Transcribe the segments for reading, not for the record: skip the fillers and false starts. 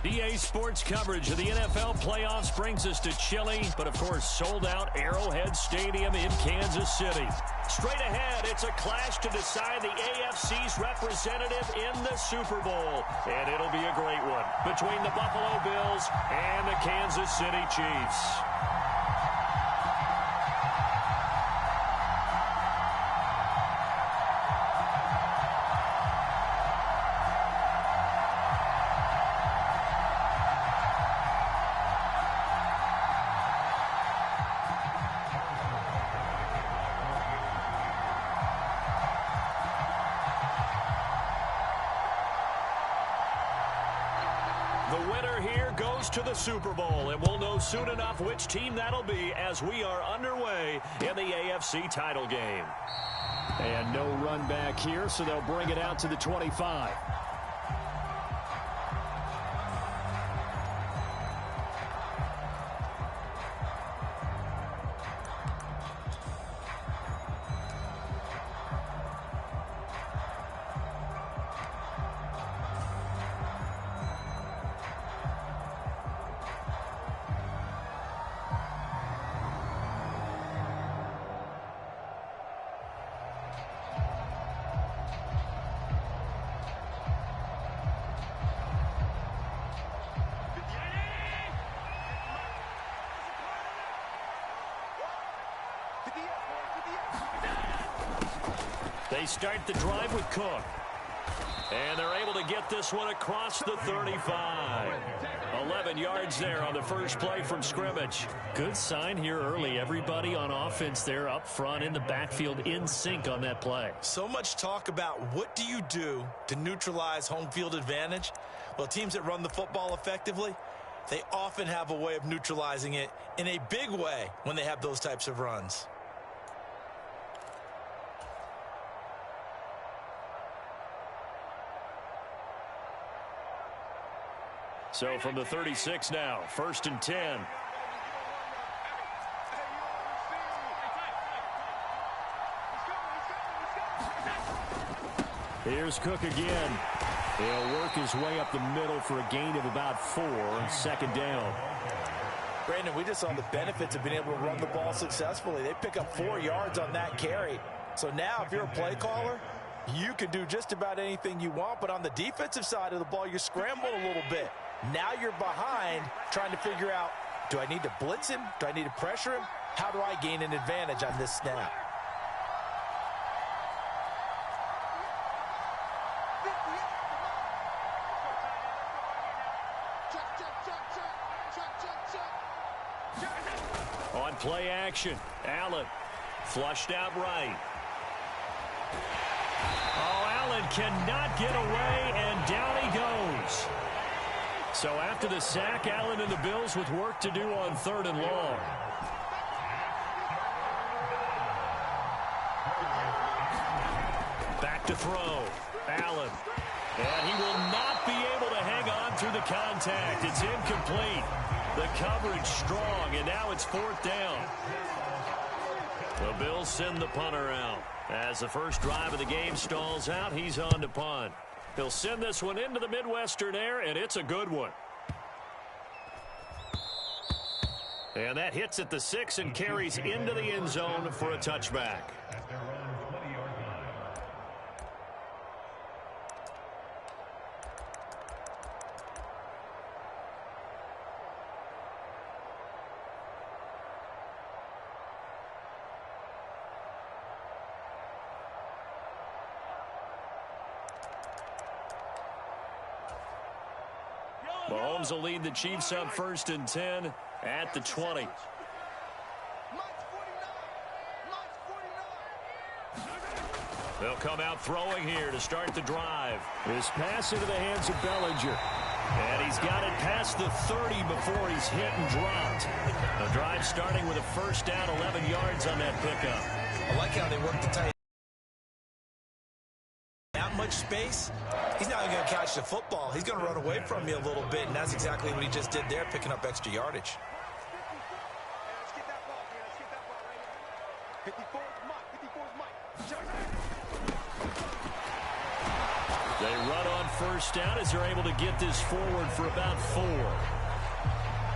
EA Sports coverage of the NFL playoffs brings us to chilly, but of course sold-out Arrowhead Stadium in Kansas City. Straight ahead, it's a clash to decide the AFC's representative in the Super Bowl. And it'll be a great one between the Buffalo Bills and the Kansas City Chiefs. The winner here goes to the Super Bowl, and we'll know soon enough which team that'll be as we are underway in the AFC title game. And no run back here, so they'll bring it out to the 25. They start the drive with Cook. And they're able to get this one across the 35. 11 yards there on the first play from scrimmage. Good sign here early. Everybody on offense there up front in the backfield in sync on that play. So much talk about what do you do to neutralize home field advantage? Well, teams that run the football effectively, they often have a way of neutralizing it in a big way when they have those types of runs. So from the 36 now, 1st and 10. Here's Cook again. He'll work his way up the middle for a gain of about 4, 2nd down. Brandon, we just saw the benefits of being able to run the ball successfully. They pick up 4 yards on that carry. So now if you're a play caller, you can do just about anything you want. But on the defensive side of the ball, you're scrambling a little bit. Now you're behind trying to figure out, do I need to blitz him? Do I need to pressure him? How do I gain an advantage on this snap? On play action, Allen flushed out right. Oh, Allen cannot get away, and down he goes. So after the sack, Allen and the Bills with work to do on 3rd and long. Back to throw. Allen. And he will not be able to hang on through the contact. It's incomplete. The coverage strong, and now it's 4th down. The Bills send the punter out. As the first drive of the game stalls out, he's on to punt. He'll send this one into the Midwestern air, and it's a good one. And that hits at the 6 and carries into the end zone for a touchback. Mahomes will lead the Chiefs up 1st and 10 at the 20. They'll come out throwing here to start the drive. This pass into the hands of Bellinger. And he's got it past the 30 before he's hit and dropped. The drive starting with a 1st down, 11 yards on that pickup. I like how they work the tight. That much space, he's not even going to catch the football. He's going to run away from you a little bit, and that's exactly what he just did there, picking up extra yardage. They run on first down as they're able to get this forward for about 4.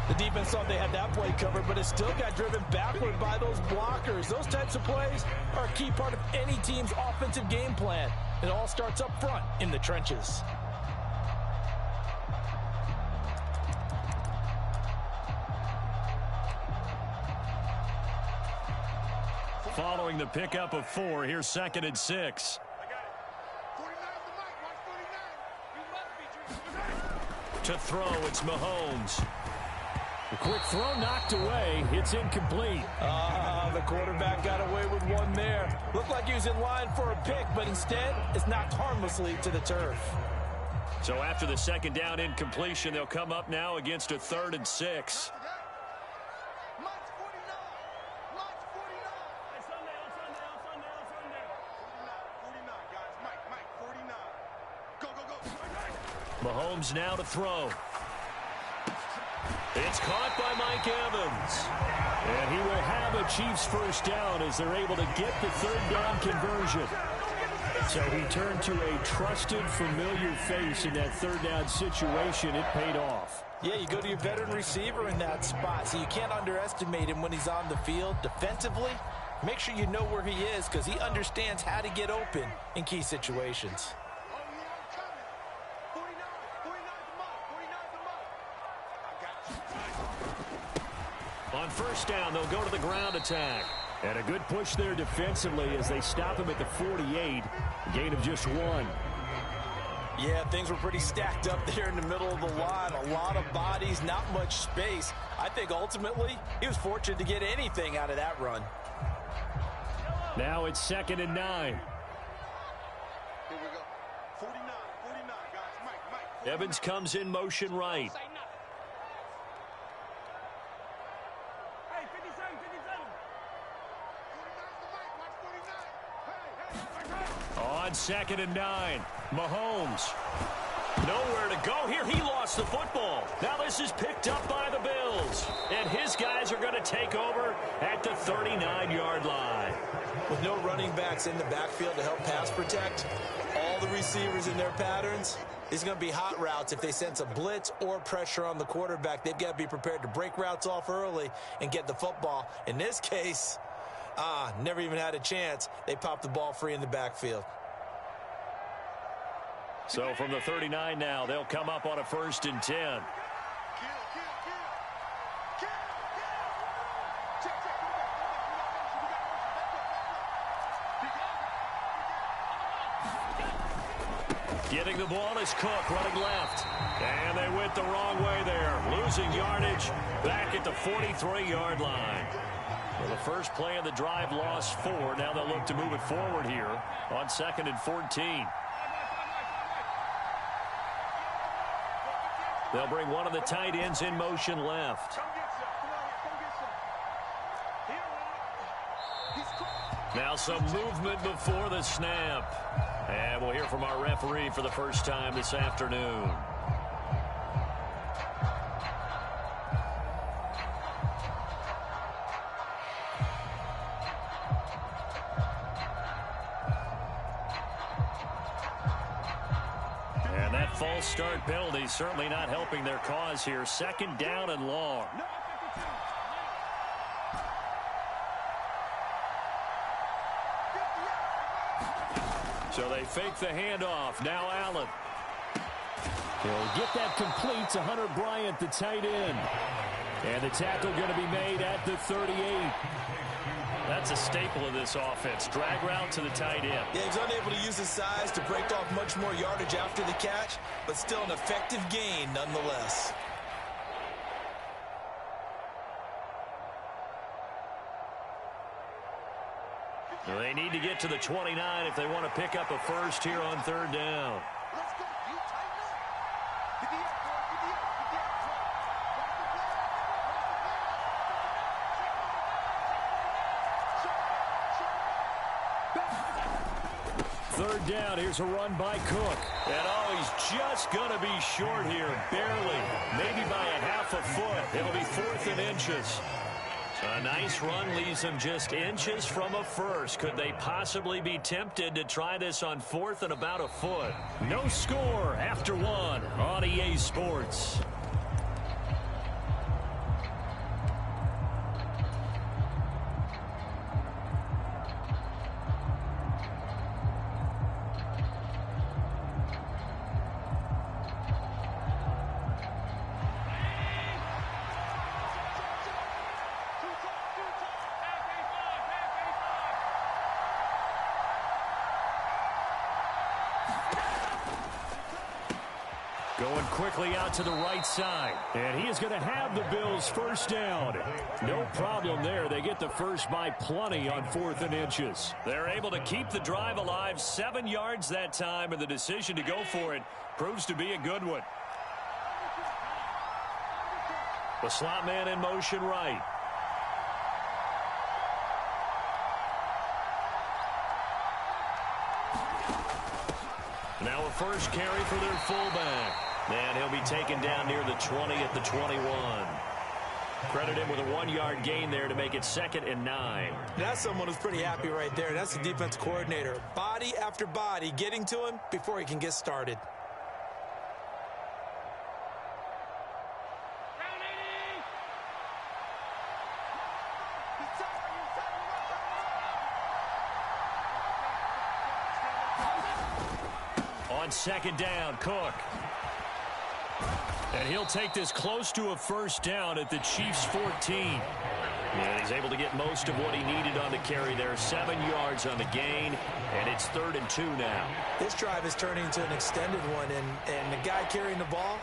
The defense thought they had that play covered, but it still got driven backward by those blockers. Those types of plays are a key part of any team's offensive game plan. It all starts up front in the trenches. Following the pickup of 4, here's 2nd and 6. To throw, it's Mahomes. A quick throw knocked away. It's incomplete. The quarterback got away with one there. Looked like he was in line for a pick, but instead it's knocked harmlessly to the turf. So after the 2nd down incompletion, they'll come up now against a 3rd and 6. Mahomes now to throw. It's caught by Mike Evans. And he will have a Chiefs first down as they're able to get the 3rd down conversion. So he turned to a trusted, familiar face in that 3rd down situation. It paid off. Yeah, you go to your veteran receiver in that spot, so you can't underestimate him when he's on the field. Defensively, make sure you know where he is because he understands how to get open in key situations. On first down, they'll go to the ground attack. And a good push there defensively as they stop him at the 48. Gain of just 1. Yeah, things were pretty stacked up there in the middle of the line. A lot of bodies, not much space. I think ultimately he was fortunate to get anything out of that run. Now it's 2nd and 9. Here we go. 49, guys. Mike. Evans comes in motion right. On 2nd and 9, Mahomes. Nowhere to go here. He lost the football. Now this is picked up by the Bills. And his guys are going to take over at the 39-yard line. With no running backs in the backfield to help pass protect, all the receivers in their patterns, it's going to be hot routes. If they sense a blitz or pressure on the quarterback, they've got to be prepared to break routes off early and get the football. In this case, never even had a chance. They popped the ball free in the backfield. So from the 39 now, they'll come up on a 1st and 10. Getting the ball is Cook running left. And they went the wrong way there. Losing yardage back at the 43-yard line. Well, the first play of the drive lost 4. Now they'll look to move it forward here on 2nd and 14. They'll bring one of the tight ends in motion left. Now some movement before the snap. And we'll hear from our referee for the first time this afternoon. And that false start penalty certainly not helping their cause here. 2nd down and long. So they fake the handoff. Now Allen. He'll get that complete to Hunter Bryant, the tight end. And the tackle going to be made at the 38. That's a staple of this offense. Drag route to the tight end. Yeah, he's unable to use his size to break off much more yardage after the catch, but still an effective gain nonetheless. They need to get to the 29 if they want to pick up a first here on 3rd down. Let's go. You tighten up. Get the up, Third down, here's a run by Cook. And he's just going to be short here, barely. Maybe by a half a foot. It'll be 4th and inches. A nice run leaves them just inches from a first. Could they possibly be tempted to try this on 4th and about a foot? No score after 1 on EA Sports. Going quickly out to the right side. And he is going to have the Bills first down. No problem there. They get the first by plenty on 4th and inches. They're able to keep the drive alive. 7 yards that time, and the decision to go for it proves to be a good one. The slot man in motion right. Now a first carry for their fullback. And he'll be taken down near the 20 at the 21. Credit him with a 1-yard gain there to make it 2nd and 9. That's someone who's pretty happy right there. That's the defense coordinator. Body after body getting to him before he can get started. On 2nd down, Cook. And he'll take this close to a first down at the Chiefs' 14. And he's able to get most of what he needed on the carry there. 7 yards on the gain, and it's 3rd and 2 now. This drive is turning into an extended one, and the guy carrying the ball,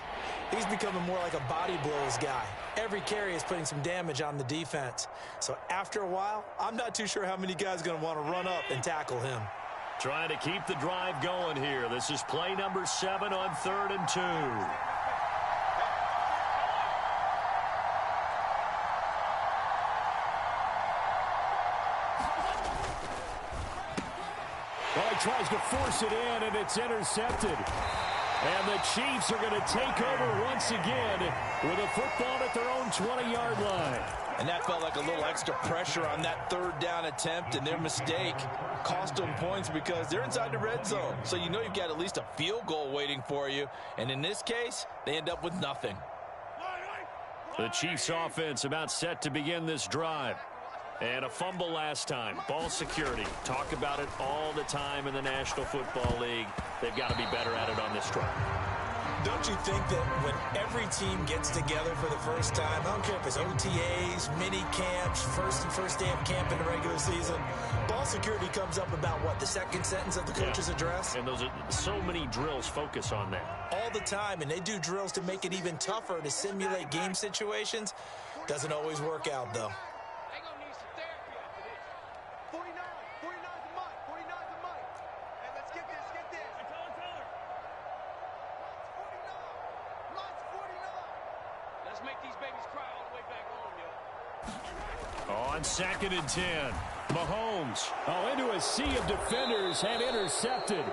he's becoming more like a body blows guy. Every carry is putting some damage on the defense. So after a while, I'm not too sure how many guys are going to want to run up and tackle him. Trying to keep the drive going here. This is play number 7 on 3rd and 2. Well, he tries to force it in, and it's intercepted. And the Chiefs are going to take over once again with a football at their own 20-yard line. And that felt like a little extra pressure on that 3rd down attempt, and their mistake cost them points because they're inside the red zone. So you know you've got at least a field goal waiting for you. And in this case, they end up with nothing. The Chiefs offense about set to begin this drive. And a fumble last time. Ball security. Talk about it all the time in the National Football League. They've got to be better at it on this drive. Don't you think that when every team gets together for the first time, I don't care if it's OTAs, mini camps, first day of camp in the regular season, ball security comes up about what, the second sentence of the coach's address? And those are so many drills focus on that. All the time, and they do drills to make it even tougher to simulate game situations. Doesn't always work out, though. 49's a month. 49's a month. And let's get this. Lots 49. Let's make these babies cry all the way back home, yo. On 2nd and 10, Mahomes. Into a sea of defenders and intercepted.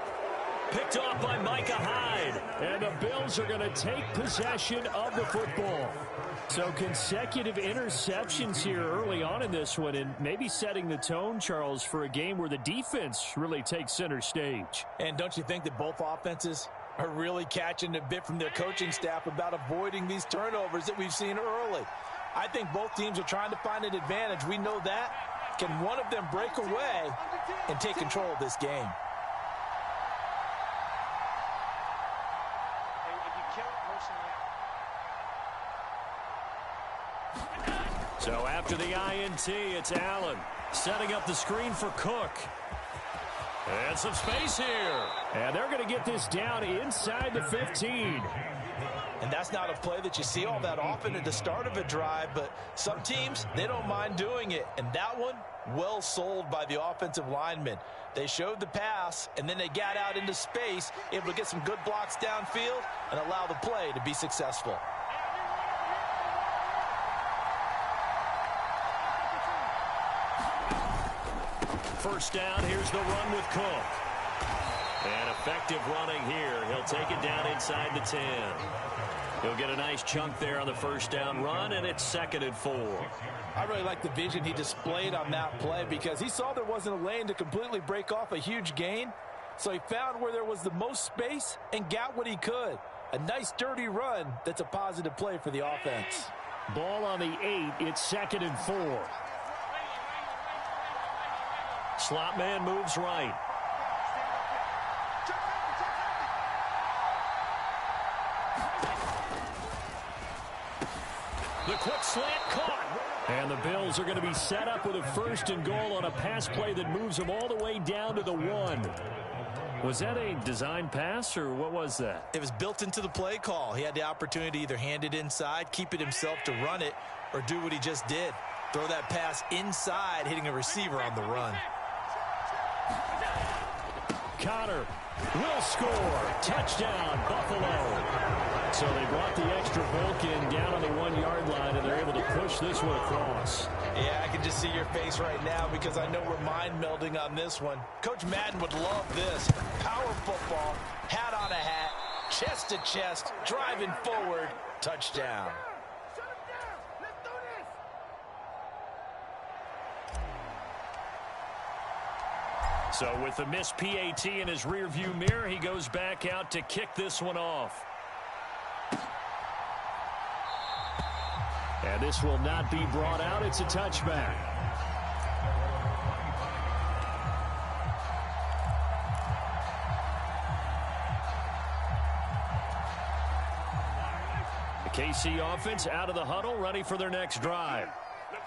Picked off by Micah Hyde. And the Bills are going to take possession of the football. So consecutive interceptions here early on in this one, and maybe setting the tone, Charles, for a game where the defense really takes center stage. And don't you think that both offenses are really catching a bit from their coaching staff about avoiding these turnovers that we've seen early? I think both teams are trying to find an advantage. We know that. Can one of them break away and take control of this game? So after the INT, it's Allen setting up the screen for Cook. And some space here. And they're going to get this down inside the 15. And that's not a play that you see all that often at the start of a drive, but some teams, they don't mind doing it. And that one, well sold by the offensive linemen. They showed the pass, and then they got out into space, able to get some good blocks downfield and allow the play to be successful. First down, here's the run with Cook. And effective running here. He'll take it down inside the 10. He'll get a nice chunk there on the first down run, and it's 2nd and 4. I really like the vision he displayed on that play because he saw there wasn't a lane to completely break off a huge gain. So he found where there was the most space and got what he could. A nice dirty run that's a positive play for the offense. Ball on the 8. It's 2nd and 4. Slot man moves right. The quick slant caught. And the Bills are going to be set up with a 1st and goal on a pass play that moves them all the way down to the 1. Was that a design pass, or what was that? It was built into the play call. He had the opportunity to either hand it inside, keep it himself to run it, or do what he just did. Throw that pass inside, hitting a receiver on the run. Connor will score. Touchdown, Buffalo. So they brought the extra bulk in down on the 1-yard line, and they're able to push this one across. Yeah, I can just see your face right now because I know we're mind melding on this one. Coach Madden would love this. Power football, hat on a hat, chest to chest, driving forward, touchdown. So with the missed PAT in his rearview mirror, he goes back out to kick this one off. And this will not be brought out. It's a touchback. The KC offense out of the huddle, ready for their next drive.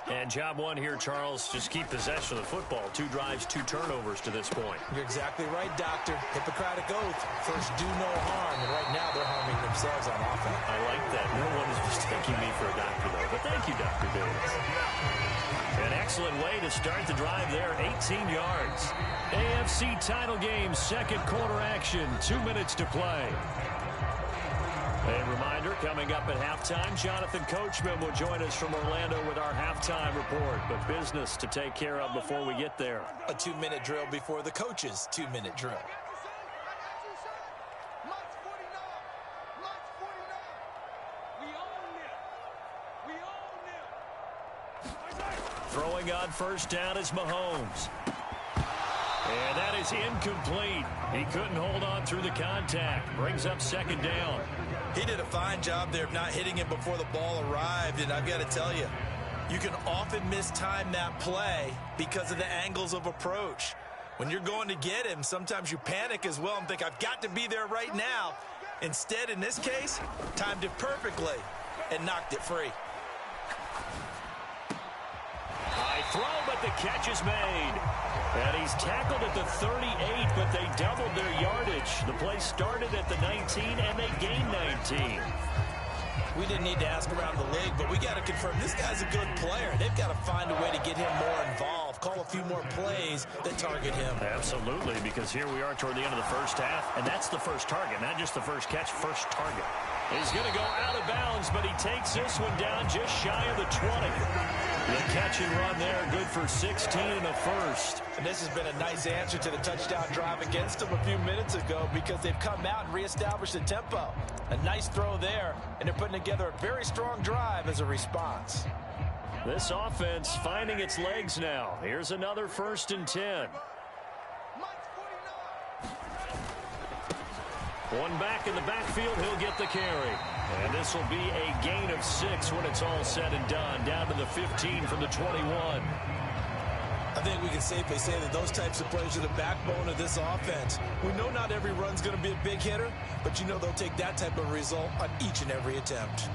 And job one here, Charles, just keep possession of the football. 2 drives, 2 turnovers to this point. You're exactly right, Doctor. Hippocratic oath. First, do no harm. And right now, they're harming themselves on offense. I like that. No one is mistaking me for a doctor, though. But thank you, Dr. Davis. An excellent way to start the drive there. 18 yards. AFC title game, 2nd quarter action. 2 minutes to play. A reminder, coming up at halftime, Jonathan Coachman will join us from Orlando with our halftime report. But business to take care of before we get there. A 2-minute drill before the coach's 2-minute drill. Throwing on first down is Mahomes. And that is incomplete. He couldn't hold on through the contact. Brings up 2nd down. He did a fine job there of not hitting him before the ball arrived, and I've got to tell you, you can often mistime that play because of the angles of approach. When you're going to get him, sometimes you panic as well and think, I've got to be there right now. Instead, in this case, timed it perfectly and knocked it free. High throw, but the catch is made. And he's tackled at the 38, but they doubled their yardage. The play started at the 19, and they gained 19. We didn't need to ask around the league, but we got to confirm this guy's a good player. They've got to find a way to get him more involved, call a few more plays that target him. Absolutely, because here we are toward the end of the first half, and that's the first target, not just the first catch, first target. He's going to go out of bounds, but he takes this one down just shy of the 20. The catch and run there, good for 16 and a first. And this has been a nice answer to the touchdown drive against them a few minutes ago because they've come out and reestablished the tempo. A nice throw there, and they're putting together a very strong drive as a response. This offense finding its legs now. Here's another 1st and 10. One back in the backfield, he'll get the carry. And this will be a gain of 6 when it's all said and done. Down to the 15 from the 21. I think we can safely say that those types of plays are the backbone of this offense. We know not every run's going to be a big hitter, but you know they'll take that type of result on each and every attempt.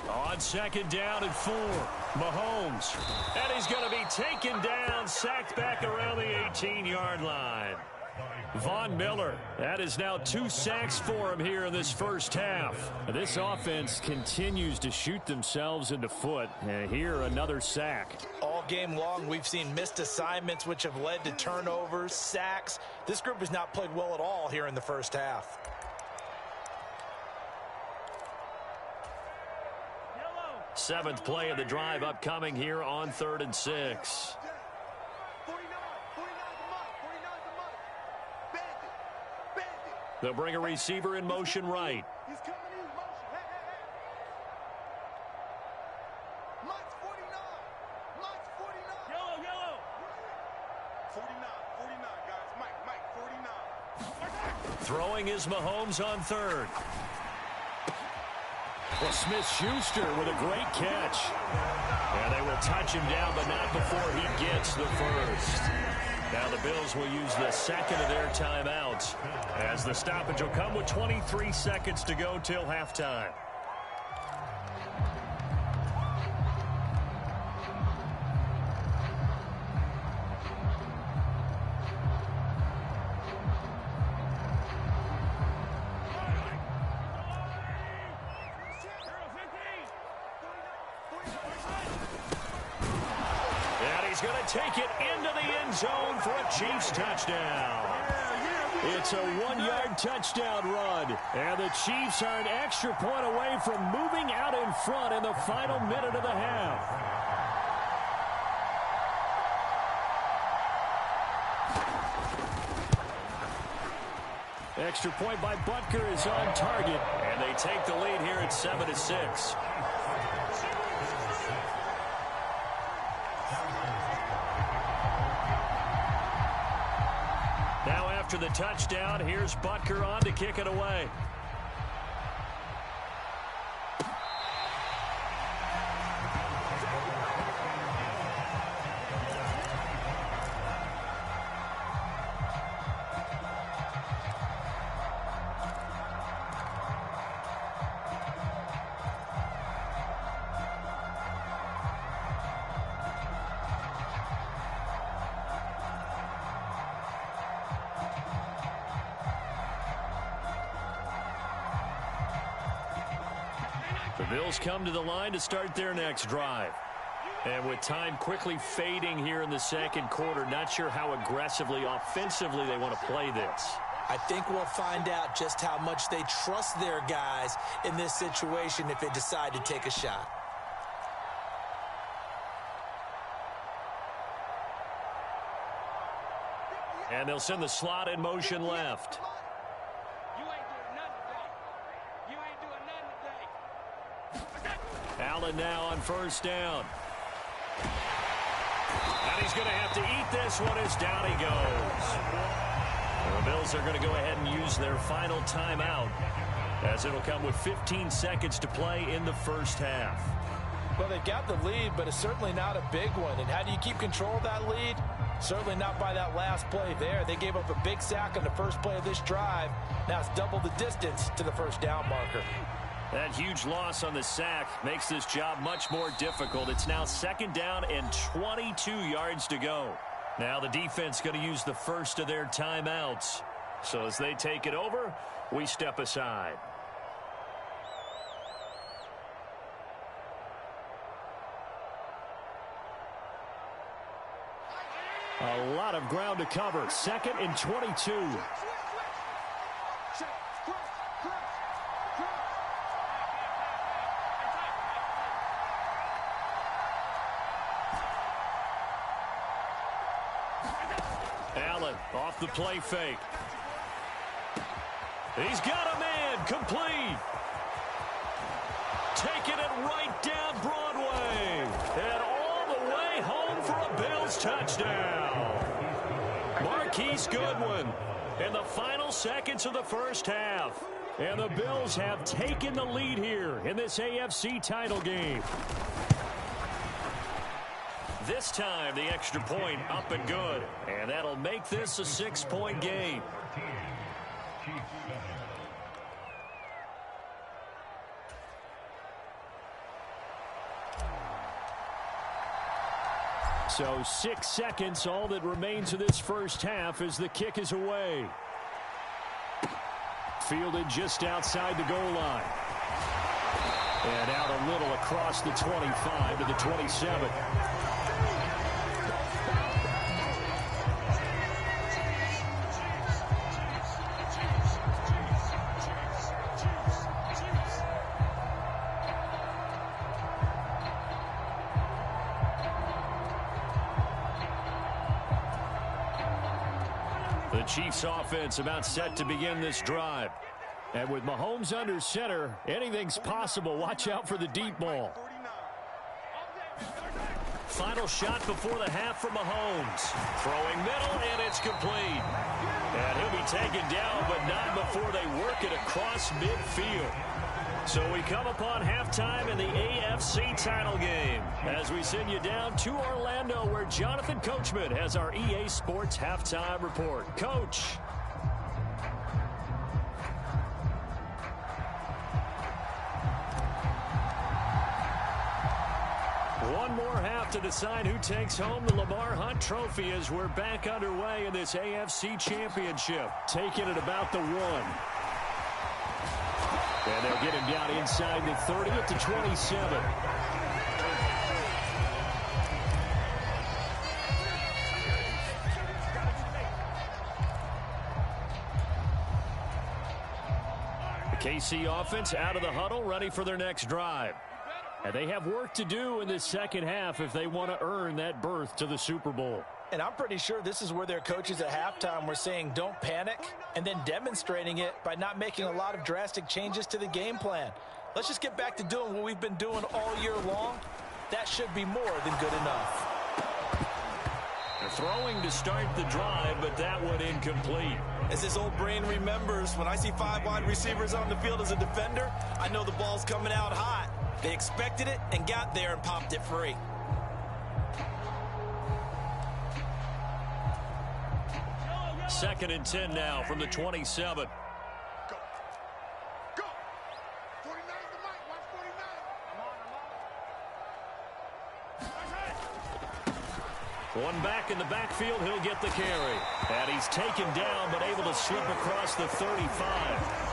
On 2nd down and 4, Mahomes. And he's going to be taken down, sacked back around the 18-yard line. Von Miller, that is now 2 sacks for him here in this first half. This offense continues to shoot themselves in the foot. And here, another sack. All game long, we've seen missed assignments which have led to turnovers, sacks. This group has not played well at all here in the first half. Seventh play of the drive upcoming here on 3rd and 6. They'll bring a receiver in motion right. He's coming in motion. Hey, hey, hey. Mike's 49. Mike's 49. Yellow. 49, guys. Mike, 49. Throwing is Mahomes on 3rd. Well, Smith-Schuster with a great catch. And they will touch him down, but not before he gets the first. Now the Bills will use the second of their timeouts, as the stoppage will come with 23 seconds to go till halftime. Going to take it into the end zone for a Chiefs touchdown. It's a 1-yard touchdown run. And the Chiefs are an extra point away from moving out in front in the final minute of the half. Extra point by Butker is on target. And they take the lead here at 7-6. Now after the touchdown, here's Butker on to kick it away. The Bills come to the line to start their next drive. And with time quickly fading here in the second quarter, not sure how aggressively, offensively they want to play this. I think we'll find out just how much they trust their guys in this situation if they decide to take a shot. And they'll send the slot in motion left. You ain't doing nothing today. You ain't doing nothing today. Allen now on first down. And he's going to have to eat this one as down he goes. The Bills are going to go ahead and use their final timeout, as it'll come with 15 seconds to play in the first half. Well, they got the lead, but it's certainly not a big one. And how do you keep control of that lead? Certainly not by that last play there. They gave up a big sack on the first play of this drive. Now it's double the distance to the first down marker. That huge loss on the sack makes this job much more difficult. It's now second down and 22 yards to go. Now the defense going to use the first of their timeouts. So as they take it over, we step aside. A lot of ground to cover. Second and 22. Allen off the play fake. He's got a man, complete. Taking it right down Broadway. And all the way home for a Bills touchdown. Marquise Goodwin in the final seconds of the first half. And the Bills have taken the lead here in this AFC title game. This time, the extra point up and good. And that'll make this a 6-point game. So 6 seconds, all that remains of this first half as the kick is away. Fielded just outside the goal line. And out a little across the 25 to the 27. The Chiefs offense about set to begin this drive. And with Mahomes under center, anything's possible. Watch out for the deep ball. Final shot before the half for Mahomes. Throwing middle, and it's complete. And he'll be taken down, but not before they work it across midfield. So we come upon halftime in the AFC title game as we send you down to Orlando, where Jonathan Coachman has our EA Sports halftime report. Coach. One more half to decide who takes home the Lamar Hunt Trophy as we're back underway in this AFC Championship. Taking it about the 1. And they'll get him down inside the 30 at the 27. The KC offense out of the huddle, ready for their next drive. And they have work to do in this second half if they want to earn that berth to the Super Bowl. And I'm pretty sure this is where their coaches at halftime were saying don't panic, and then demonstrating it by not making a lot of drastic changes to the game plan. Let's just get back to doing what we've been doing all year long. That should be more than good enough. They're throwing to start the drive, but that one incomplete. As his old brain remembers, when I see 5 wide receivers on the field as a defender, I know the ball's coming out hot. They expected it and got there and popped it free. Second and 10 now from the 27. Go. Go. 49 the mic. Watch 49. One back in the backfield, he'll get the carry. And he's taken down, but able to slip across the 35.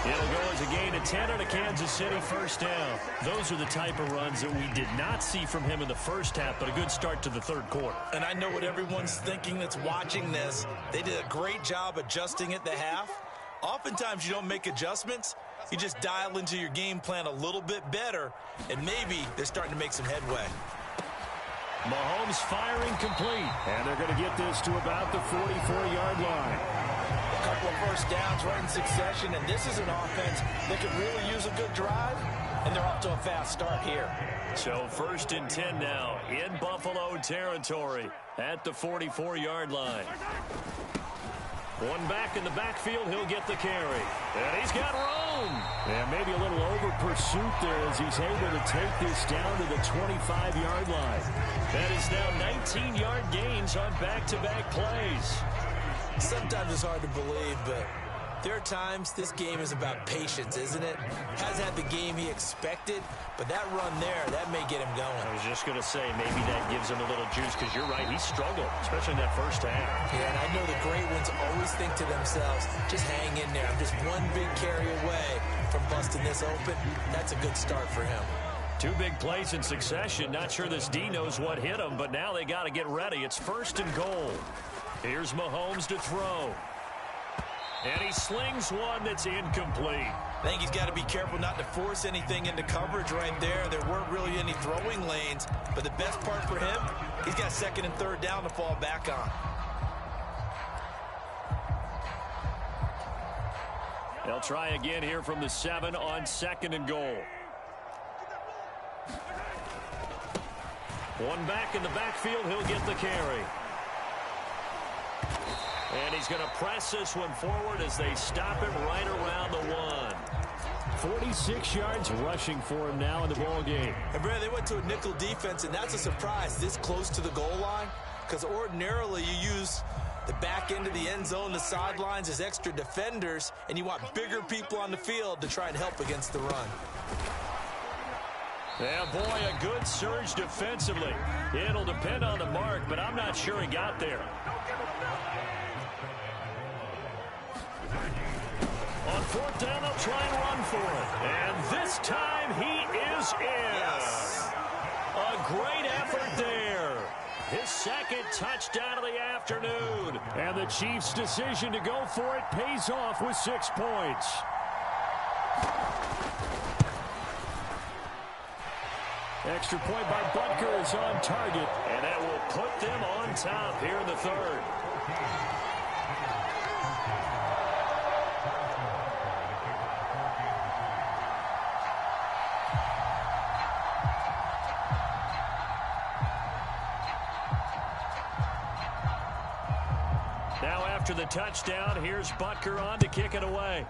It'll go as a gain of 10 and a Kansas City first down. Those are the type of runs that we did not see from him in the first half, but a good start to the third quarter. And I know what everyone's thinking that's watching this. They did a great job adjusting at the half. Oftentimes you don't make adjustments. You just dial into your game plan a little bit better, and maybe they're starting to make some headway. Mahomes firing complete, and they're going to get this to about the 44-yard line. A couple of first downs right in succession, and this is an offense that could really use a good drive, and they're off to a fast start here. So first and 10 now in Buffalo territory at the 44-yard line. One back in the backfield, he'll get the carry. And he's got room. And maybe a little over pursuit there as he's able to take this down to the 25-yard line. That is now 19-yard gains on back-to-back plays. Sometimes it's hard to believe, but there are times this game is about patience, isn't it? Hasn't had the game he expected, but that run there, that may get him going. I was just going to say, maybe that gives him a little juice, because you're right, he struggled, especially in that first half. Yeah, and I know the great ones always think to themselves, just hang in there. I'm just one big carry away from busting this open. That's a good start for him. 2 big plays in succession. Not sure this D knows what hit him, but now they got to get ready. It's first and goal. Here's Mahomes to throw. And he slings one that's incomplete. I think he's got to be careful not to force anything into coverage right there. There weren't really any throwing lanes, but the best part for him, he's got second and third down to fall back on. They'll try again here from the 7 on second and goal. One back in the backfield, he'll get the carry. And he's going to press this one forward as they stop him right around the 1. 46 yards rushing for him now in the ball game. And Brad, they went to a nickel defense, and that's a surprise this close to the goal line, because ordinarily you use the back end of the end zone, the sidelines as extra defenders, and you want bigger people on the field to try and help against the run. Yeah, boy, a good surge defensively. It'll depend on the mark, but I'm not sure he got there. On fourth down, they'll try and run for it. And this time he is in. Yes. A great effort there. His second touchdown of the afternoon. And the Chiefs' decision to go for it pays off with 6 points. Extra point by Butker is on target. And that will put them on top here in the third. after the touchdown. Here's Butker on to kick it away.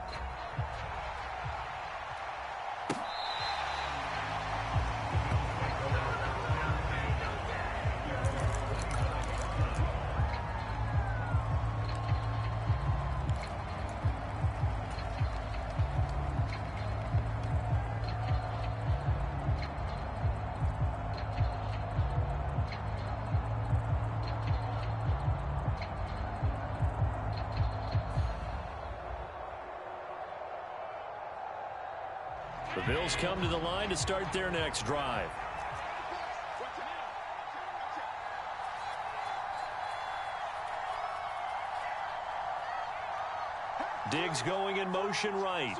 The Bills come to the line to start their next drive. Diggs going in motion right.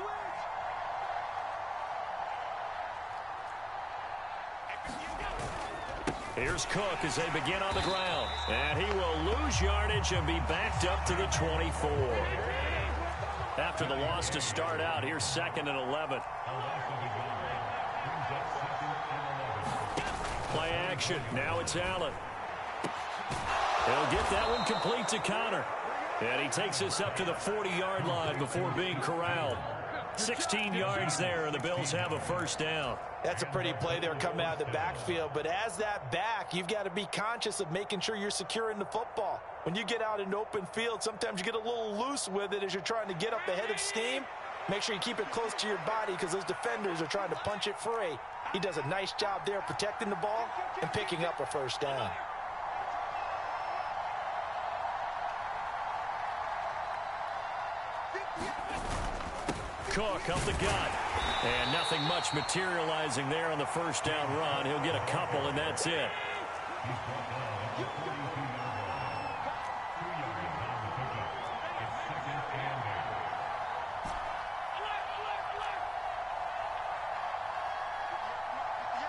Here's Cook as they begin on the ground. And he will lose yardage and be backed up to the 24. After the loss to start out, here's 2nd and 11. Play action. Now it's Allen. He'll get that one complete to Connor. And he takes us up to the 40-yard line before being corralled. 16 yards there, and the Bills have a first down. That's a pretty play there coming out of the backfield. But as that back, you've got to be conscious of making sure you're securing the football. When you get out in open field, sometimes you get a little loose with it as you're trying to get up ahead of steam. Make sure you keep it close to your body because those defenders are trying to punch it free. He does a nice job there protecting the ball and picking up a first down. Cook up the gut. And nothing much materializing there on the first down run. He'll get a couple, and that's it.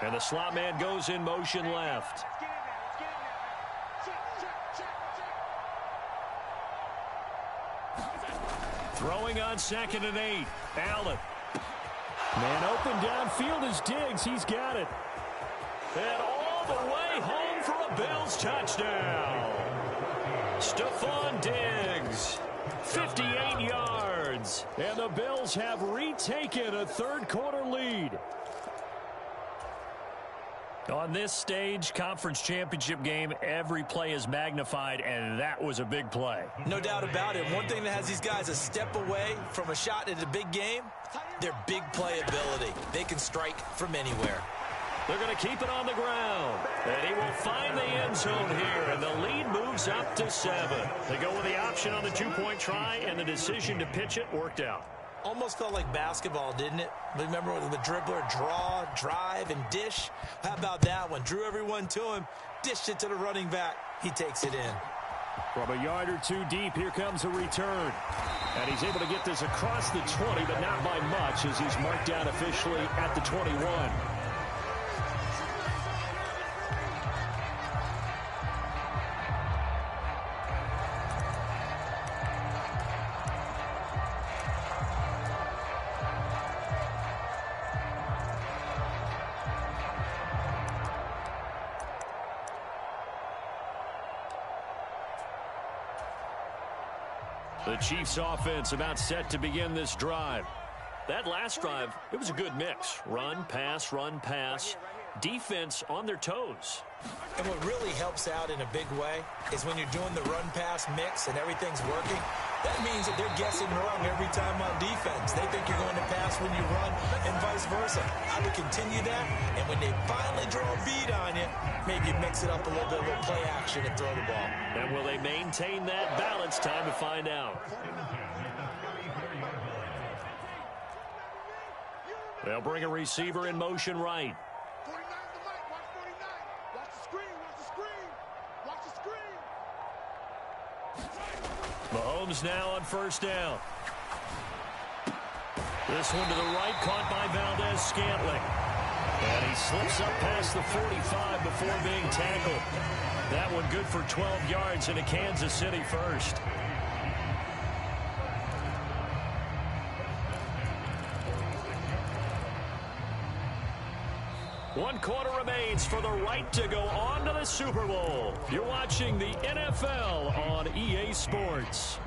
And the slot man goes in motion left. Throwing on 2nd and 8. Allen. Man open downfield is Diggs. He's got it. And all the way home for a Bills touchdown. Stephon Diggs. 58 yards. And the Bills have retaken a third-quarter lead. On this stage, conference championship game, every play is magnified, and that was a big play. No doubt about it. One thing that has these guys a step away from a shot at a big game, their big play ability. They can strike from anywhere. They're going to keep it on the ground. And he will find the end zone here, and the lead moves up to 7. They go with the option on the two-point try, and the decision to pitch it worked out. Almost felt like basketball, didn't it? Remember the dribbler, draw, drive, and dish? How about that one? Drew everyone to him, dished it to the running back. He takes it in. From a yard or two deep, here comes a return. And he's able to get this across the 20, but not by much as he's marked down officially at the 21. The Chiefs offense about set to begin this drive. That last drive, it was a good mix. Run, pass, defense on their toes. And what really helps out in a big way is when you're doing the run-pass mix and everything's working, that means that they're guessing wrong every time on defense. They think you're going to pass when you run and vice versa. I would continue that, and when they finally draw a bead on you, maybe you mix it up a little bit with play action and throw the ball. And will they maintain that balance? Time to find out. They'll bring a receiver in motion right. 49 the mic. Watch 49. Watch the screen. Watch the screen. Watch the screen. Mahomes now on first down. This one to the right, caught by Valdez-Scantling. And he slips up past the 45 before being tackled. That one good for 12 yards in a Kansas City first. One quarter remains for the right to go on to the Super Bowl. You're watching the NFL on EA Sports.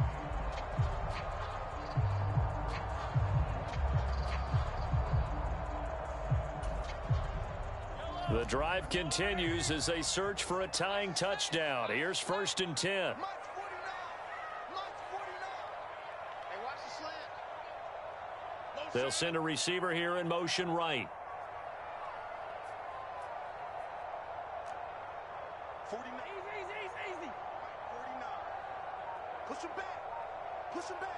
The drive continues as they search for a tying touchdown. Here's 1st and 10. Mike's 49. Mike's 49. Hey, watch the slant. They'll send a receiver here in motion right. 49. Easy. 49. Push him back. Push him back.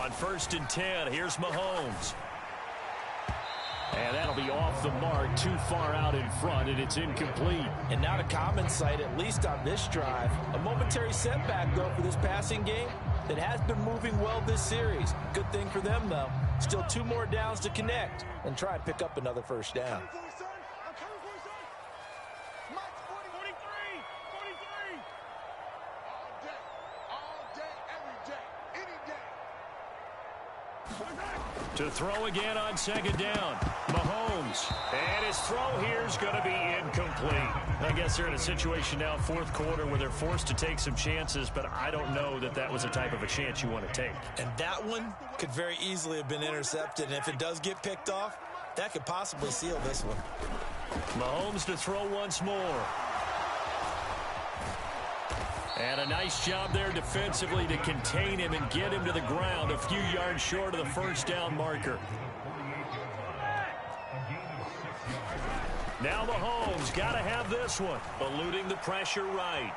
On 1st and 10, here's Mahomes. And that'll be off the mark, too far out in front, and it's incomplete. And not a common sight, at least on this drive. A momentary setback, though, for this passing game that has been moving well this series. Good thing for them, though. Still 2 more downs to connect and try and pick up another first down. I'm coming for you, son. Mike's 43. 43. All day, every day, any day. To throw again on 2nd down. Mahomes. And his throw here is going to be incomplete. I guess they're in a situation now, 4th quarter, where they're forced to take some chances, but I don't know that that was the type of a chance you want to take. And that one could very easily have been intercepted. And if it does get picked off, that could possibly seal this one. Mahomes to throw once more. And a nice job there defensively to contain him and get him to the ground a few yards short of the first down marker. Now Mahomes got to have this one, eluding the pressure right.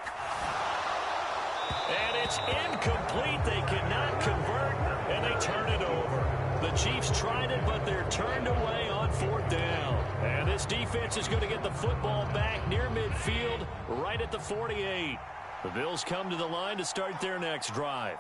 And it's incomplete. They cannot convert, and they turn it over. The Chiefs tried it, but they're turned away on 4th down. And this defense is going to get the football back near midfield, right at the 48. The Bills come to the line to start their next drive.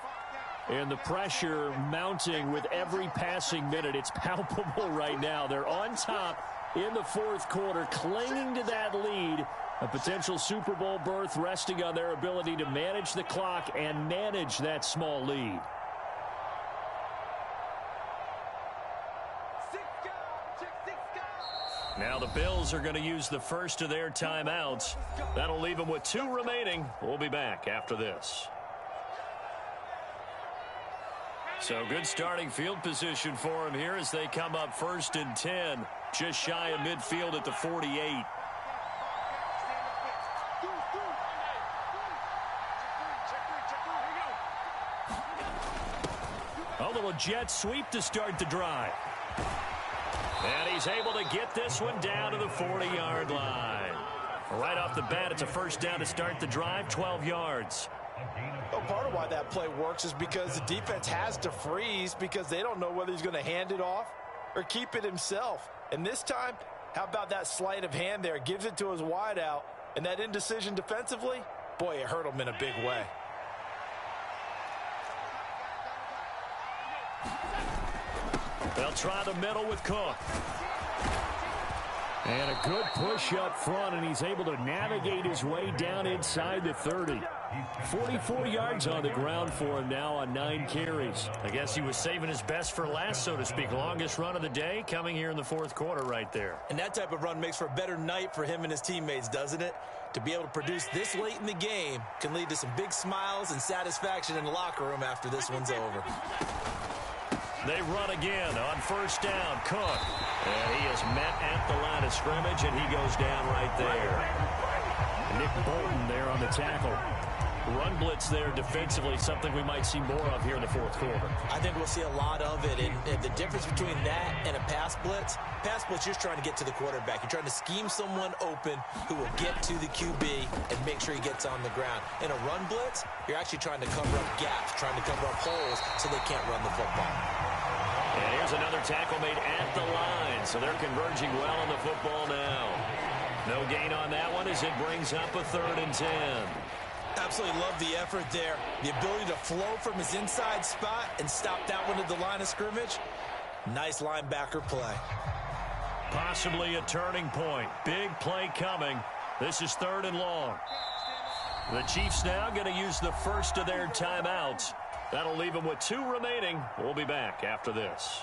And the pressure mounting with every passing minute. It's palpable right now. They're on top in the 4th quarter, clinging to that lead. A potential Super Bowl berth resting on their ability to manage the clock and manage that small lead. Now the Bills are going to use the first of their timeouts. That'll leave them with 2 remaining. We'll be back after this. So good starting field position for them here as they come up 1st and 10. Just shy of midfield at the 48. A little jet sweep to start the drive. And he's able to get this one down to the 40-yard line. Right off the bat, it's a first down to start the drive, 12 yards. Well, part of why that play works is because the defense has to freeze because they don't know whether he's going to hand it off or keep it himself. And this time, how about that sleight of hand there? Gives it to his wideout. And that indecision defensively, boy, it hurt him in a big way. They'll try the middle with Cook. And a good push up front, and he's able to navigate his way down inside the 30. 44 yards on the ground for him now on 9 carries. I guess he was saving his best for last, so to speak. Longest run of the day coming here in the 4th quarter right there. And that type of run makes for a better night for him and his teammates, doesn't it? To be able to produce this late in the game can lead to some big smiles and satisfaction in the locker room after this one's over. They run again on first down. Cook. And he is met at the line of scrimmage, and he goes down right there. Nick Bolton there on the tackle. Run blitz there defensively, something we might see more of here in the 4th quarter. I think we'll see a lot of it. And the difference between that and a pass blitz, you're just trying to get to the quarterback. You're trying to scheme someone open who will get to the QB and make sure he gets on the ground. In a run blitz, you're actually trying to cover up gaps, trying to cover up holes so they can't run the football. And here's another tackle made at the line, so they're converging well on the football now. No gain on that one as it brings up a 3rd and 10. Absolutely love the effort there. The ability to flow from his inside spot and stop that one at the line of scrimmage. Nice linebacker play. Possibly a turning point. Big play coming. This is 3rd and long. The Chiefs now going to use the first of their timeouts. That'll leave them with 2 remaining. We'll be back after this.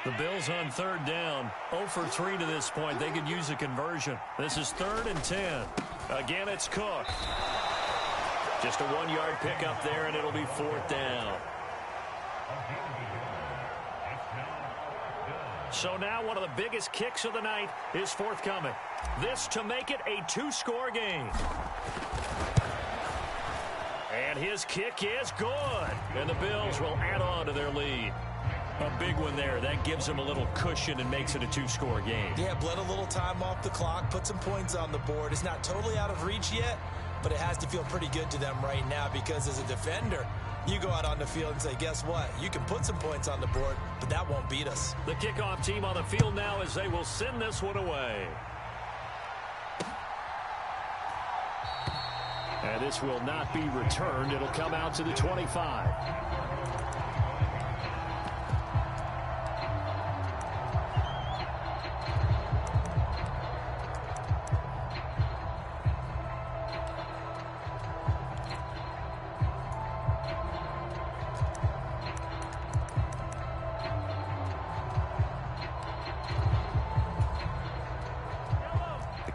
The Bills on 3rd down. 0 for 3 to this point. They could use a conversion. This is 3rd and 10. Again, it's Cook. Just a 1-yard pickup there, and it'll be 4th down. So now one of the biggest kicks of the night is forthcoming. This to make it a 2-score game. And his kick is good. And the Bills will add on to their lead. A big one there. That gives them a little cushion and makes it a 2-score game. Yeah, bled a little time off the clock, put some points on the board. It's not totally out of reach yet, but it has to feel pretty good to them right now because as a defender, you go out on the field and say, guess what? You can put some points on the board, but that won't beat us. The kickoff team on the field now as they will send this one away. And this will not be returned. It'll come out to the 25.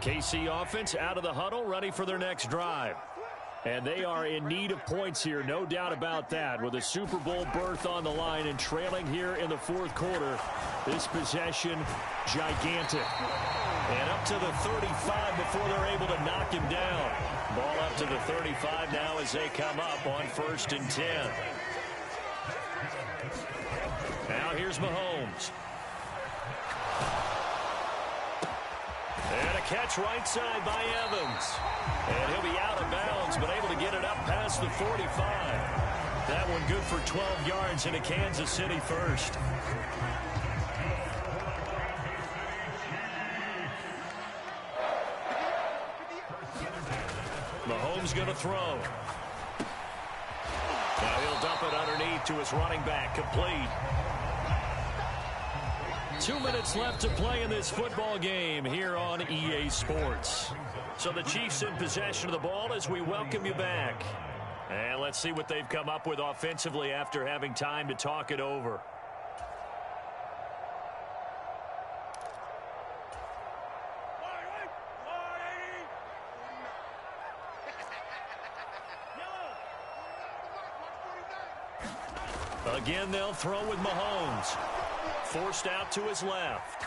KC offense out of the huddle, ready for their next drive. And they are in need of points here, no doubt about that. With a Super Bowl berth on the line and trailing here in the fourth quarter, this possession, gigantic. And up to the 35 before they're able to knock him down. Ball up to the 35 now as they come up on 1st and 10. Now here's Mahomes. And a catch right side by Evans. And he'll be out of bounds, but able to get it up past the 45. That one good for 12 yards into Kansas City first. Mahomes going to throw. Now he'll dump it underneath to his running back, complete. 2 minutes left to play in this football game here on EA Sports. So the Chiefs in possession of the ball as we welcome you back. And let's see what they've come up with offensively after having time to talk it over. Again, they'll throw with Mahomes. Forced out to his left.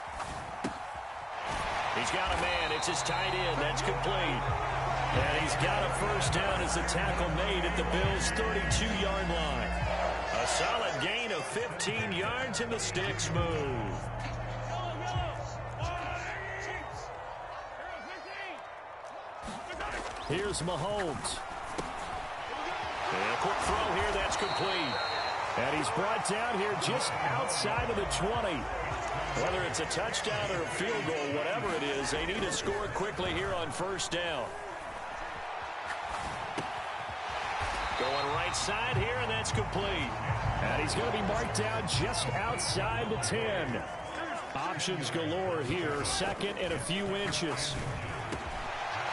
He's got a man. It's his tight end. That's complete. And he's got a first down as the tackle made at the Bills' 32-yard line. A solid gain of 15 yards in the sticks move. Here's Mahomes. And a quick throw here. That's complete. And he's brought down here just outside of the 20. Whether it's a touchdown or a field goal, whatever it is, they need to score quickly here on first down. Going right side here, and that's complete. And he's going to be marked down just outside the 10. Options galore here, second and a few inches.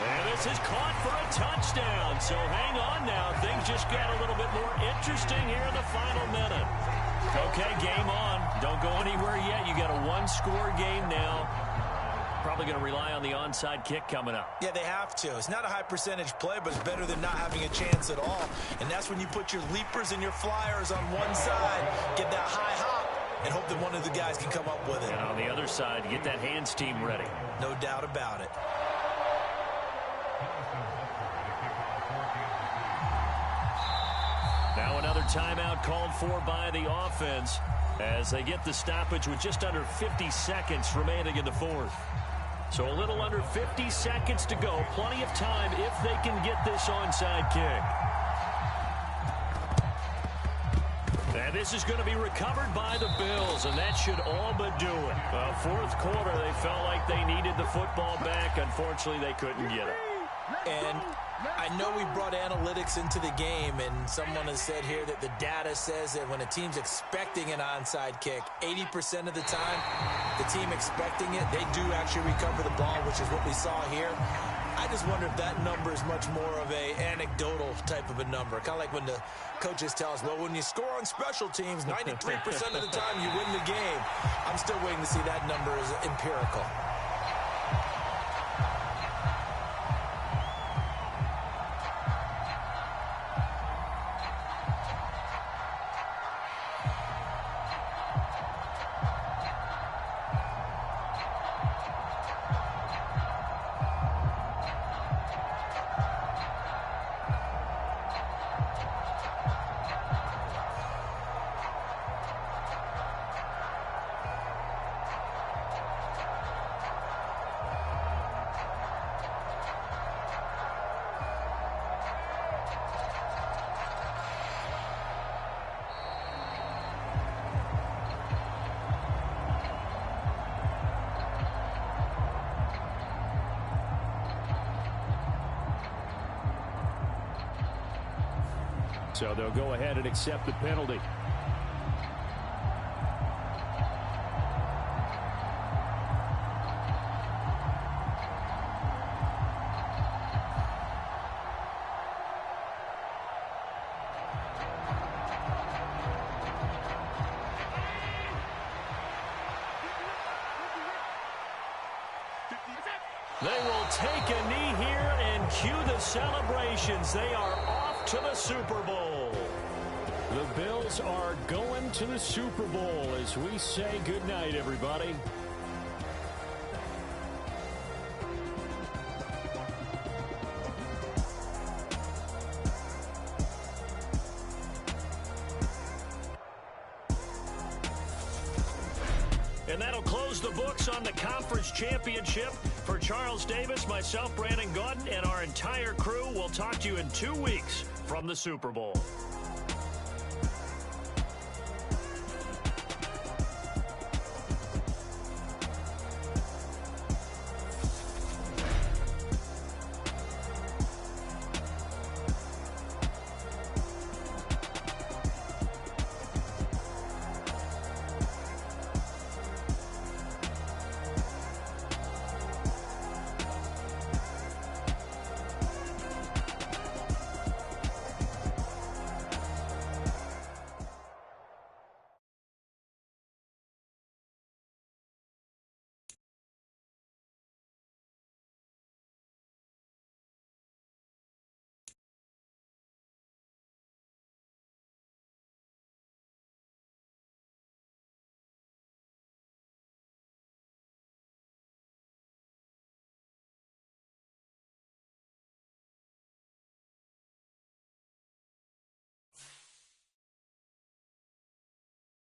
And this is caught for a touchdown. So hang on now. Things just got a little bit more interesting here in the final minute. Okay, game on. Don't go anywhere yet. You got a one-score game now. Probably going to rely on the onside kick coming up. Yeah, they have to. It's not a high-percentage play, but it's better than not having a chance at all. And that's when you put your leapers and your flyers on one side, get that high hop, and hope that one of the guys can come up with it. And on the other side, get that hands team ready. No doubt about it. Now another timeout called for by the offense as they get the stoppage with just under 50 seconds remaining in the fourth. So a little under 50 seconds to go. Plenty of time if they can get this onside kick. And this is going to be recovered by the Bills, and that should all but do it. Well, fourth quarter, they felt like they needed the football back. Unfortunately, they couldn't get it. And I know we brought analytics into the game, and someone has said here that the data says that when a team's expecting an onside kick, 80% of the time, the team expecting it, they do actually recover the ball, which is what we saw here. I just wonder if that number is much more of a anecdotal type of a number. Kind of like when the coaches tell us, well, when you score on special teams, 93% of the time you win the game. I'm still waiting to see that number as empirical. So they'll go ahead and accept the penalty. They will take a knee here and cue the celebrations. They are off to the Super Bowl. The Bills are going to the Super Bowl as we say goodnight, everybody. And that'll close the books on the conference championship. For Charles Davis, myself, Brandon Gaudin, and our entire crew, we'll talk to you in 2 weeks from the Super Bowl.